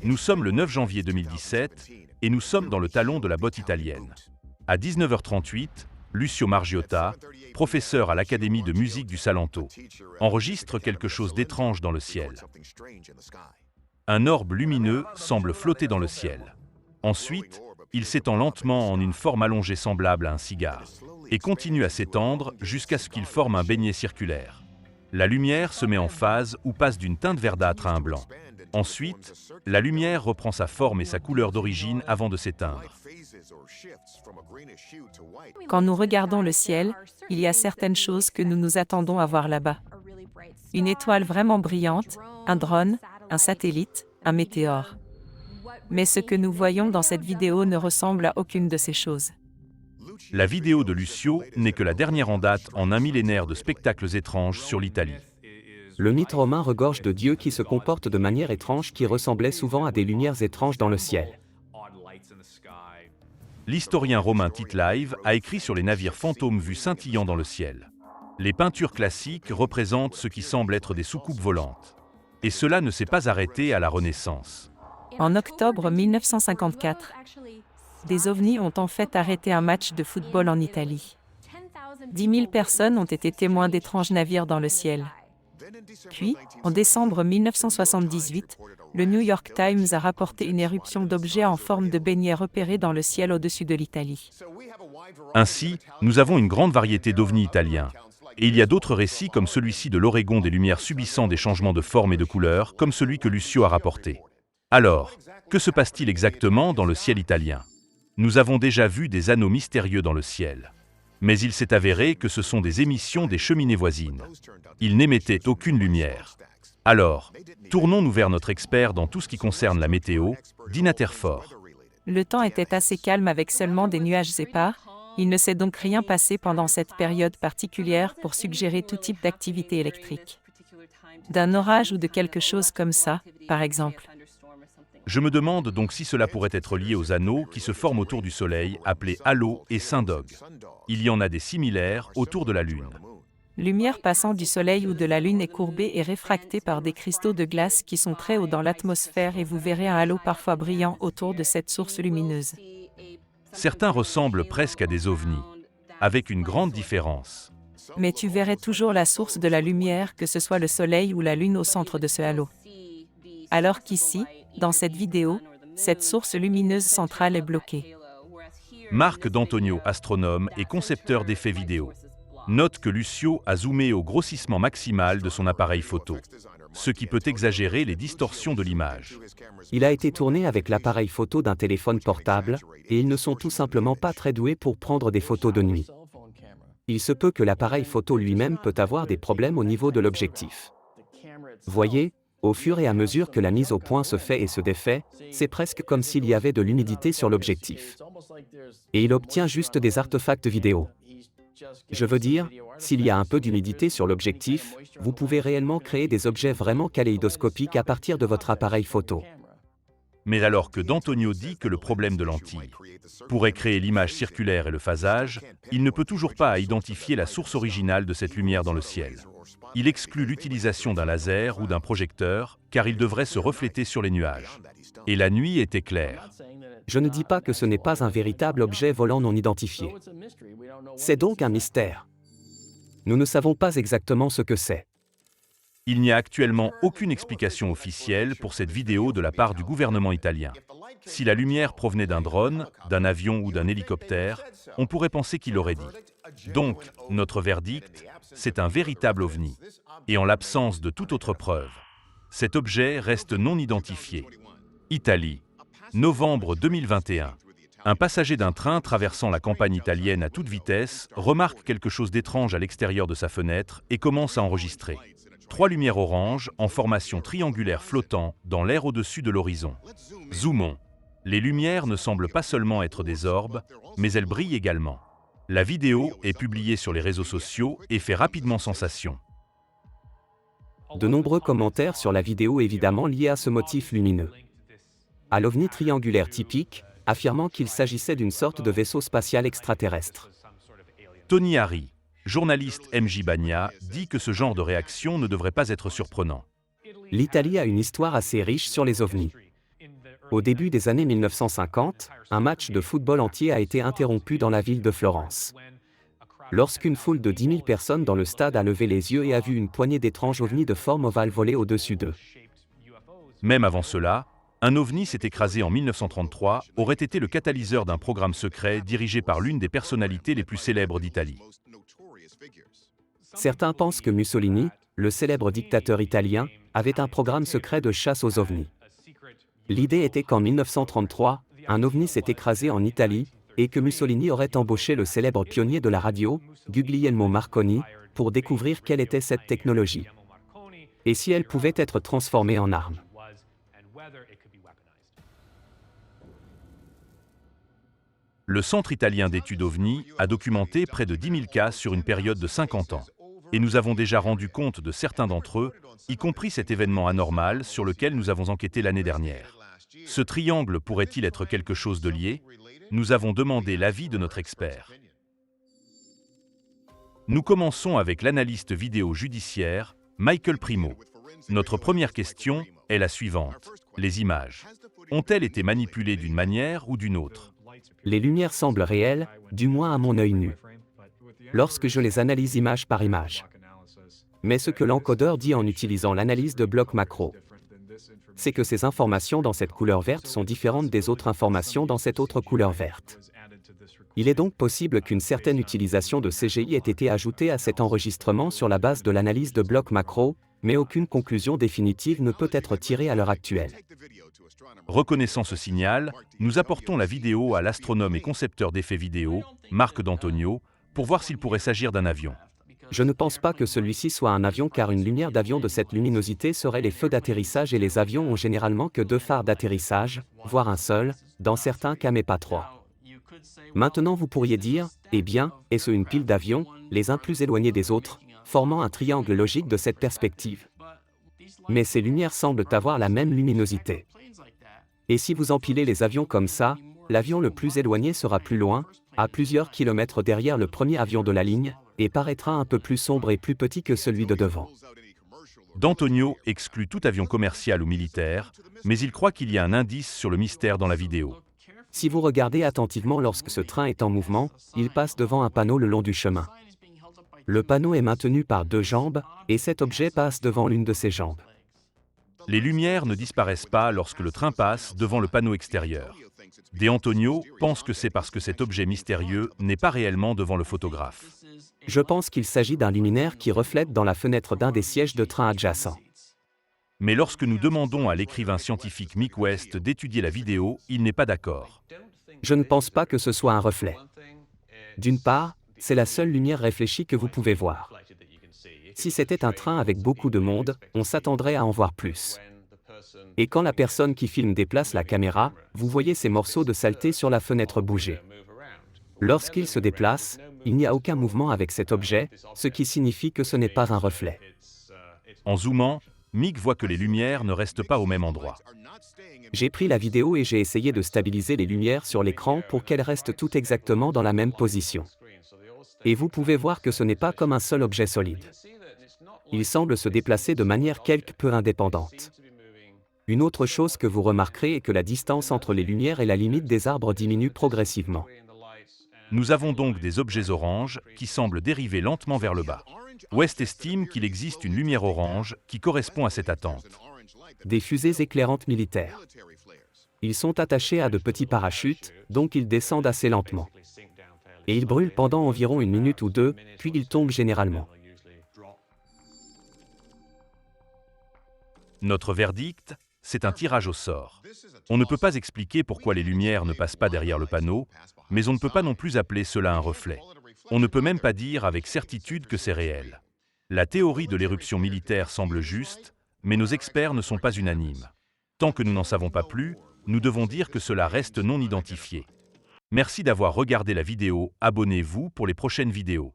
Nous sommes le 9 janvier 2017 et nous sommes dans le talon de la botte italienne. À 19h38, Lucio Margiotta, professeur à l'Académie de musique du Salento, enregistre quelque chose d'étrange dans le ciel. Un orbe lumineux semble flotter dans le ciel. Ensuite, il s'étend lentement en une forme allongée semblable à un cigare et continue à s'étendre jusqu'à ce qu'il forme un beignet circulaire. La lumière se met en phase ou passe d'une teinte verdâtre à un blanc. Ensuite, la lumière reprend sa forme et sa couleur d'origine avant de s'éteindre. Quand nous regardons le ciel, il y a certaines choses que nous nous attendons à voir là-bas. Une étoile vraiment brillante, un drone, un satellite, un météore. Mais ce que nous voyons dans cette vidéo ne ressemble à aucune de ces choses. La vidéo de Lucio n'est que la dernière en date en un millénaire de spectacles étranges sur l'Italie. Le mythe romain regorge de dieux qui se comportent de manière étrange qui ressemblaient souvent à des lumières étranges dans le ciel. L'historien romain Tite Live a écrit sur les navires fantômes vus scintillant dans le ciel. Les peintures classiques représentent ce qui semble être des soucoupes volantes. Et cela ne s'est pas arrêté à la Renaissance. En octobre 1954, des ovnis ont en fait arrêté un match de football en Italie. 10 000 personnes ont été témoins d'étranges navires dans le ciel. Puis, en décembre 1978, le New York Times a rapporté une éruption d'objets en forme de beignets repérés dans le ciel au-dessus de l'Italie. Ainsi, nous avons une grande variété d'ovnis italiens. Et il y a d'autres récits comme celui-ci de l'Oregon des lumières subissant des changements de forme et de couleur, comme celui que Lucio a rapporté. Alors, que se passe-t-il exactement dans le ciel italien? Nous avons déjà vu des anneaux mystérieux dans le ciel. Mais il s'est avéré que ce sont des émissions des cheminées voisines. Ils n'émettaient aucune lumière. Alors, tournons-nous vers notre expert dans tout ce qui concerne la météo, Dina Terfort. Le temps était assez calme avec seulement des nuages épars. Il ne s'est donc rien passé pendant cette période particulière pour suggérer tout type d'activité électrique. D'un orage ou de quelque chose comme ça, par exemple. Je me demande donc si cela pourrait être lié aux anneaux qui se forment autour du Soleil, appelés halo et syndog. Il y en a des similaires autour de la Lune. Lumière passant du Soleil ou de la Lune est courbée et réfractée par des cristaux de glace qui sont très hauts dans l'atmosphère et vous verrez un halo parfois brillant autour de cette source lumineuse. Certains ressemblent presque à des ovnis, avec une grande différence. Mais tu verrais toujours la source de la lumière, que ce soit le Soleil ou la Lune au centre de ce halo. Alors qu'ici, dans cette vidéo, cette source lumineuse centrale est bloquée. Marc D'Antonio, astronome et concepteur d'effets vidéo, note que Lucio a zoomé au grossissement maximal de son appareil photo, ce qui peut exagérer les distorsions de l'image. Il a été tourné avec l'appareil photo d'un téléphone portable, et ils ne sont tout simplement pas très doués pour prendre des photos de nuit. Il se peut que l'appareil photo lui-même peut avoir des problèmes au niveau de l'objectif. Voyez, au fur et à mesure que la mise au point se fait et se défait, c'est presque comme s'il y avait de l'humidité sur l'objectif. Et il obtient juste des artefacts vidéo. Je veux dire, s'il y a un peu d'humidité sur l'objectif, vous pouvez réellement créer des objets vraiment kaléidoscopiques à partir de votre appareil photo. Mais alors que D'Antonio dit que le problème de lentille pourrait créer l'image circulaire et le phasage, il ne peut toujours pas identifier la source originale de cette lumière dans le ciel. Il exclut l'utilisation d'un laser ou d'un projecteur, car il devrait se refléter sur les nuages. Et la nuit était claire. Je ne dis pas que ce n'est pas un véritable objet volant non identifié. C'est donc un mystère. Nous ne savons pas exactement ce que c'est. Il n'y a actuellement aucune explication officielle pour cette vidéo de la part du gouvernement italien. Si la lumière provenait d'un drone, d'un avion ou d'un hélicoptère, on pourrait penser qu'il l'aurait dit. Donc, notre verdict, c'est un véritable ovni. Et en l'absence de toute autre preuve, cet objet reste non identifié. Italie, novembre 2021. Un passager d'un train traversant la campagne italienne à toute vitesse remarque quelque chose d'étrange à l'extérieur de sa fenêtre et commence à enregistrer. 3 lumières oranges en formation triangulaire flottant dans l'air au-dessus de l'horizon. Zoomons. Les lumières ne semblent pas seulement être des orbes, mais elles brillent également. La vidéo est publiée sur les réseaux sociaux et fait rapidement sensation. De nombreux commentaires sur la vidéo évidemment liés à ce motif lumineux. À l'ovni triangulaire typique, affirmant qu'il s'agissait d'une sorte de vaisseau spatial extraterrestre. Tony Harry, journaliste MJ Bagna, dit que ce genre de réaction ne devrait pas être surprenant. L'Italie a une histoire assez riche sur les ovnis. Au début des années 1950, un match de football entier a été interrompu dans la ville de Florence. Lorsqu'une foule de 10 000 personnes dans le stade a levé les yeux et a vu une poignée d'étranges ovnis de forme ovale voler au-dessus d'eux. Même avant cela, un ovni s'est écrasé en 1933 aurait été le catalyseur d'un programme secret dirigé par l'une des personnalités les plus célèbres d'Italie. Certains pensent que Mussolini, le célèbre dictateur italien, avait un programme secret de chasse aux ovnis. L'idée était qu'en 1933, un ovni s'est écrasé en Italie, et que Mussolini aurait embauché le célèbre pionnier de la radio, Guglielmo Marconi, pour découvrir quelle était cette technologie. Et si elle pouvait être transformée en arme. Le Centre italien d'études OVNI a documenté près de 10 000 cas sur une période de 50 ans. Et nous avons déjà rendu compte de certains d'entre eux, y compris cet événement anormal sur lequel nous avons enquêté l'année dernière. Ce triangle pourrait-il être quelque chose de lié? Nous avons demandé l'avis de notre expert. Nous commençons avec l'analyste vidéo judiciaire, Michael Primo. Notre première question est la suivante. Les images ont-elles été manipulées d'une manière ou d'une autre? Les lumières semblent réelles, du moins à mon œil nu. Lorsque je les analyse image par image. Mais ce que l'encodeur dit en utilisant l'analyse de blocs macro, c'est que ces informations dans cette couleur verte sont différentes des autres informations dans cette autre couleur verte. Il est donc possible qu'une certaine utilisation de CGI ait été ajoutée à cet enregistrement sur la base de l'analyse de blocs macro, mais aucune conclusion définitive ne peut être tirée à l'heure actuelle. Reconnaissant ce signal, nous apportons la vidéo à l'astronome et concepteur d'effets vidéo, Marc D'Antonio, pour voir s'il pourrait s'agir d'un avion. Je ne pense pas que celui-ci soit un avion car une lumière d'avion de cette luminosité serait les feux d'atterrissage et les avions ont généralement que 2 phares d'atterrissage, voire un seul, dans certains cas mais pas 3. Maintenant vous pourriez dire, eh bien, est-ce une pile d'avions, les uns plus éloignés des autres, formant un triangle logique de cette perspective. Mais ces lumières semblent avoir la même luminosité. Et si vous empilez les avions comme ça, l'avion le plus éloigné sera plus loin, à plusieurs kilomètres derrière le premier avion de la ligne, et paraîtra un peu plus sombre et plus petit que celui de devant. D'Antonio exclut tout avion commercial ou militaire, mais il croit qu'il y a un indice sur le mystère dans la vidéo. Si vous regardez attentivement lorsque ce train est en mouvement, il passe devant un panneau le long du chemin. Le panneau est maintenu par 2 jambes, et cet objet passe devant l'une de ces jambes. Les lumières ne disparaissent pas lorsque le train passe devant le panneau extérieur. D'Antonio pense que c'est parce que cet objet mystérieux n'est pas réellement devant le photographe. Je pense qu'il s'agit d'un luminaire qui reflète dans la fenêtre d'un des sièges de train adjacents. Mais lorsque nous demandons à l'écrivain scientifique Mick West d'étudier la vidéo, il n'est pas d'accord. Je ne pense pas que ce soit un reflet. D'une part, c'est la seule lumière réfléchie que vous pouvez voir. Si c'était un train avec beaucoup de monde, on s'attendrait à en voir plus. Et quand la personne qui filme déplace la caméra, vous voyez ces morceaux de saleté sur la fenêtre bouger. Lorsqu'il se déplace, il n'y a aucun mouvement avec cet objet, ce qui signifie que ce n'est pas un reflet. En zoomant, Mick voit que les lumières ne restent pas au même endroit. J'ai pris la vidéo et j'ai essayé de stabiliser les lumières sur l'écran pour qu'elles restent toutes exactement dans la même position. Et vous pouvez voir que ce n'est pas comme un seul objet solide. Il semble se déplacer de manière quelque peu indépendante. Une autre chose que vous remarquerez est que la distance entre les lumières et la limite des arbres diminue progressivement. Nous avons donc des objets oranges qui semblent dériver lentement vers le bas. West estime qu'il existe une lumière orange qui correspond à cette attente. Des fusées éclairantes militaires. Ils sont attachés à de petits parachutes, donc ils descendent assez lentement. Et ils brûlent pendant environ 1 minute ou 2, puis ils tombent généralement. Notre verdict, c'est un tirage au sort. On ne peut pas expliquer pourquoi les lumières ne passent pas derrière le panneau, mais on ne peut pas non plus appeler cela un reflet. On ne peut même pas dire avec certitude que c'est réel. La théorie de l'éruption militaire semble juste, mais nos experts ne sont pas unanimes. Tant que nous n'en savons pas plus, nous devons dire que cela reste non identifié. Merci d'avoir regardé la vidéo, abonnez-vous pour les prochaines vidéos.